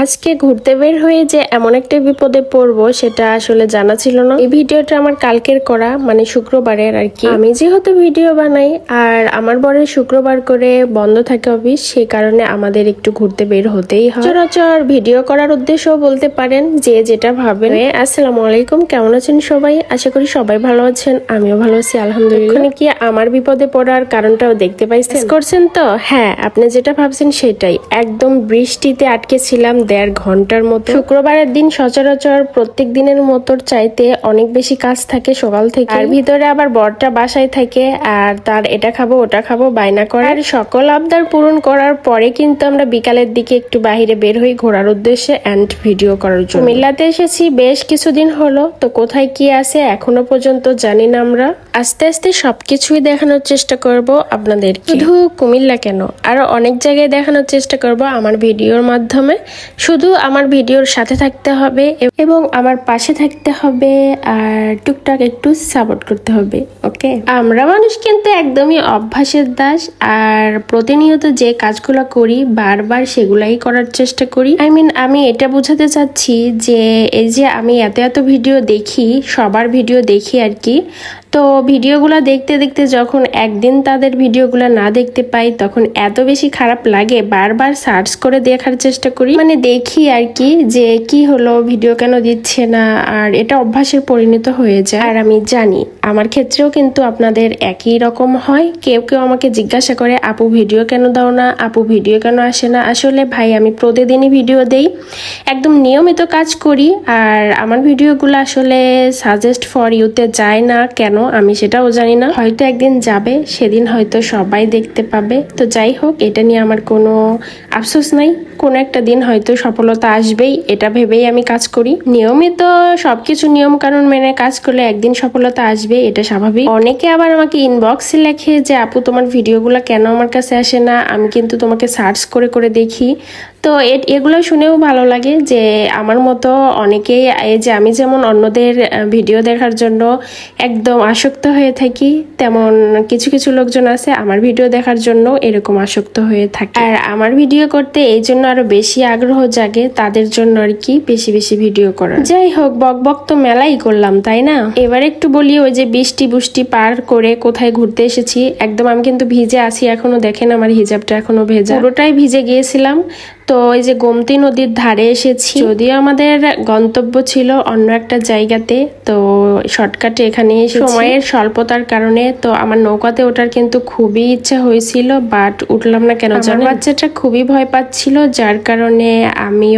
আজকে ঘুরতে বের হয়ে যে এমন একটা বিপদে পড়বো সেটা আসলে জানা ছিল না। এই ভিডিওটা আমার কালকের করা, মানে শুক্রবারের আর কি। আমি যেহেতু ভিডিও বানাই আর আমার বরের শুক্রবার করে বন্ধ থাকে অফিস, সেই কারণে আমাদের একটু ঘুরতে বের হতেই হয়। সচরাচর ভিডিও করার উদ্দেশ্য বলতে পারেন, যে যেটা ভাবেন। আসসালামু আলাইকুম, কেমন আছেন সবাই? আশা করি সবাই ভালো আছেন, আমিও ভালো আছি আলহামদুলিল্লাহ। ওখানে কি আমার বিপদে পড়ার কারণটাও দেখতে পাইছেন করছেন তো? হ্যাঁ, আপনি যেটা ভাবছেন সেটাই। একদম বৃষ্টিতে আটকে ছিলাম 1.5 ঘন্টার মতো। শুক্রবারের দিন সচরাচর প্রত্যেক দিনের মতোর চাইতে অনেক বেশি কাজ থাকে সকাল থেকে। আর ভিতরে আবার বরটা বাসায় থাকে, আর তার এটা খাবো ওটা খাবো বায়না করে। আর সকল আবদার পূরণ করার পরে কিন্তু আমরা বিকালের দিকে একটু বাহিরে বের হই ঘোরার উদ্দেশ্যে এন্ড ভিডিও করার জন্য। কুমিল্লাতে এসেছি বেশ কিছুদিন হলো, তো কোথায় কি আছে এখনো পর্যন্ত জানি না। আমরা আস্তে আস্তে সবকিছুই দেখানোর চেষ্টা করব আপনাদের। শুধু কুমিল্লা কেন, আরো অনেক জায়গায় দেখানোর চেষ্টা করব আমার ভিডিওর মাধ্যমে। শুধু আমার ভিডিওর সাথে থাকতে হবে এবং আমার পাশে থাকতে হবে, আর টুকটাক একটু সাপোর্ট করতে হবে। ওকে, আমরা মানুষ কিন্তু একদমই অভ্যাসের দাস, আর প্রতিনিয়ত যে কাজগুলো করি বারবার সেগুলাই করার চেষ্টা করি। আমি এটা বোঝাতে চাচ্ছি যে এই যে আমি এত ভিডিও দেখি, সবার ভিডিও দেখি আর কি, তো ভিডিওগুলো দেখতে দেখতে যখন একদিন তাদের ভিডিওগুলো না দেখতে পাই তখন এত বেশি খারাপ লাগে, বারবার সার্চ করে দেখার চেষ্টা করি, মানে দেখি আর কি যে কি হলো, ভিডিও কেন দিচ্ছে না, আর এটা অভ্যাসের পরিণত হয়ে যায়। আর আমি জানি আমার ক্ষেত্রেও কিন্তু আপনাদের একই রকম হয়। কেউ কেউ আমাকে জিজ্ঞাসা করে আপু ভিডিও কেন দাও না, আপু ভিডিও কেন আসে না। আসলে ভাই আমি প্রতিদিনই ভিডিও দেই, একদম নিয়মিত কাজ করি, আর আমার ভিডিওগুলো আসলে সাজেস্ট ফর ইউতে যায় না কেন আমি সেটাও জানি না। হয়তো একদিন যাবে, সেদিন হয়তো সবাই দেখতে পাবে। তো যাই হোক, এটা নিয়ে আমার কোনো আফসোস নাই, কোনো একটা দিন হয়তো সফলতা আসবেই, এটা ভেবেই আমি কাজ করি। নিয়মিত সবকিছু নিয়ম কানুন মেনে কাজ করলে একদিন সফলতা আসবে, এটা স্বাভাবিক। অনেকে আবার আমাকে ইনবক্সে লেখে যে আপু তোমার ভিডিওগুলো কেন আমার কাছে আসে না, আমি কিন্তু তোমাকে সার্চ করে করে দেখি। তো এগুলো শুনেও ভালো লাগে যে আমার মতো অনেকেই, এই যে আমি যেমন অন্যদের ভিডিও দেখার জন্য একদম আসক্ত হয়ে থাকি, তেমন কিছু কিছু লোকজন আছে আমার ভিডিও দেখার জন্য এরকম আসক্ত হয়ে থাকে। আর আমার ভিডিও করতে এই জন্য আরো বেশি আগ্রহ জাগে তাদের জন্য আর কি, বেশি বেশি ভিডিও করা। যাই হোক, বক তো মেলাই করলাম তাই না। এবার একটু বলি, ওই যে বৃষ্টি পার করে কোথায় ঘুরতে এসেছি। একদম আমি কিন্তু ভিজে আছি এখনো, দেখেন আমার হিজাবটা এখনো ভেজা, পুরোটাই ভিজে গিয়েছিলাম। তো এই যে গোমতী নদীর ধারে এসেছি, যদিও আমাদের গন্তব্য ছিল অন্য একটা জায়গাতে, তো শর্টকাটে এখানে সময়ের স্বল্পতার কারণে তো আমার নৌকাতে ওঠার কিন্তু খুবই ইচ্ছা হয়েছিল, বাট উঠলাম না কেন জানেন, বাচ্চাটা খুবই ভয় পাচ্ছিল, যার কারণে আমি